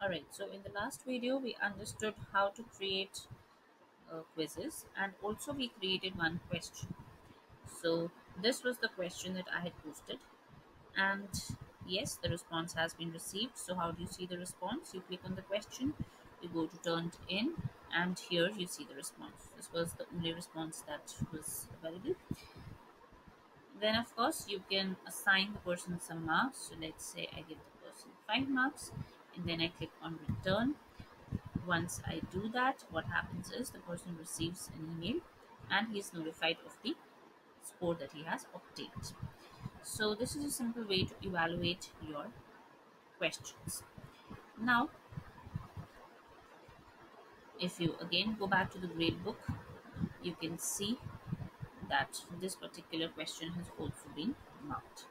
Alright, so in the last video we understood how to create quizzes, and also we created one question. So this was the question that I had posted, and yes, the response has been received. So how do you see the response? You click on the question, you go to turned in, and here you see the response. This was the only response that was available. Then of course you can assign the person some marks. So let's say I give the person 5 marks, and then I click on return. Once I do that, what happens is the person receives an email and he is notified of the score that he has obtained. So this is a simple way to evaluate your questions. Now, if you again go back to the grade book, you can see that this particular question has also been marked.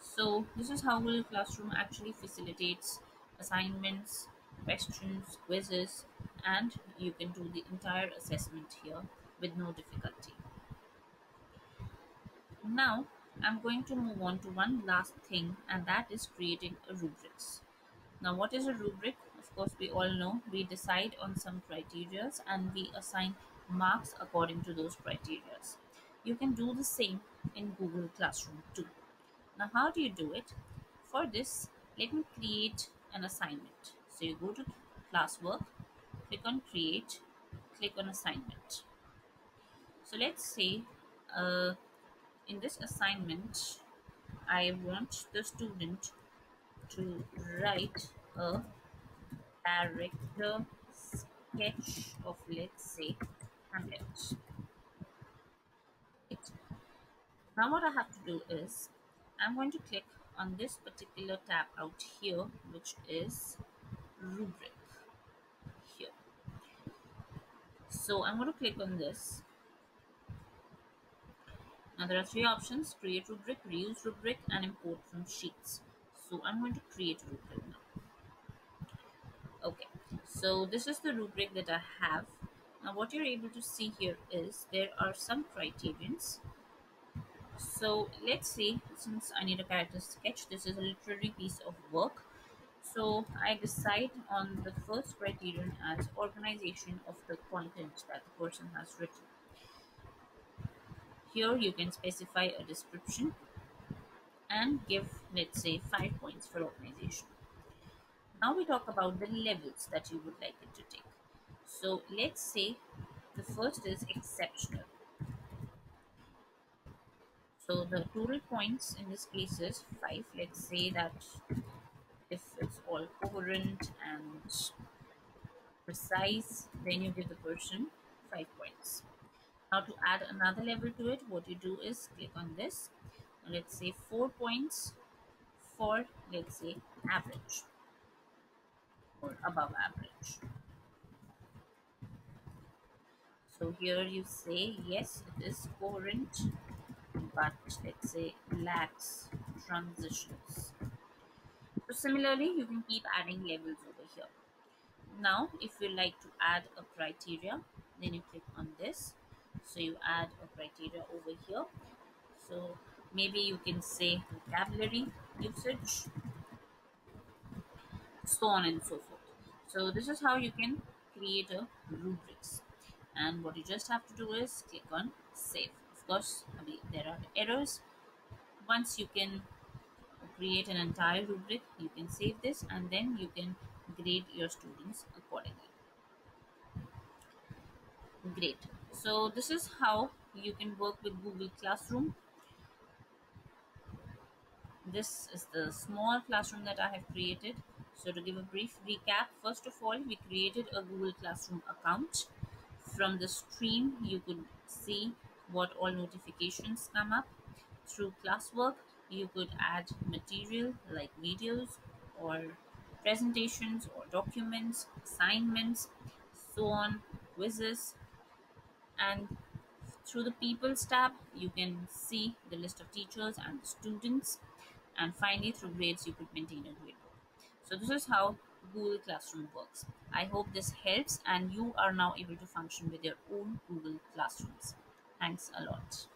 So this is how Google Classroom actually facilitates assignments, questions, quizzes, and you can do the entire assessment here with no difficulty. Now I'm going to move on to one last thing, and that is creating a rubrics. Now what is a rubric? Of course we all know we decide on some criterias and we assign marks according to those criterias. You can do the same in Google Classroom too. Now, how do you do it? For this, let me create an assignment. So you go to classwork, click on create, click on assignment. So let's say in this assignment, I want the student to write a character sketch of, let's say, Hamlet. It. Now what I have to do is I'm going to click on this particular tab out here, which is rubric here. So I'm going to click on this. Now there are three options: create rubric, reuse rubric, and import from sheets. So I'm going to create rubric now. Okay, so this is the rubric that I have. Now what you're able to see here is there are some criterions. So let's say, since I need a character sketch, this is a literary piece of work. So I decide on the first criterion as organization of the content that the person has written. Here you can specify a description and give, let's say, 5 points for organization. Now we talk about the levels that you would like it to take. So let's say the first is exceptional. So the total points in this case is 5. Let's say that if it's all coherent and precise, then you give the person 5 points. Now to add another level to it, what you do is click on this. Now let's say 4 points for, let's say, average or above average. So here you say yes, it is coherent, but let's say lacks transitions. So similarly, you can keep adding levels over here. Now if you like to add a criteria, then you click on this. So you add a criteria over here. So maybe you can say vocabulary usage, so on and so forth. So this is how you can create a rubrics, and what you just have to do is click on save. Of course, there are errors. Once you can create an entire rubric, you can save this and then you can grade your students accordingly. Great. So this is how you can work with Google Classroom. This is the small classroom that I have created. So to give a brief recap, first of all, we created a Google Classroom account. From the stream, you could see what all notifications come up. Through classwork, you could add material like videos or presentations or documents, assignments, so on, quizzes, and through the People's tab, you can see the list of teachers and students. And finally, through grades, you could maintain a gradebook. So this is how Google Classroom works. I hope this helps and you are now able to function with your own Google Classrooms. Thanks a lot.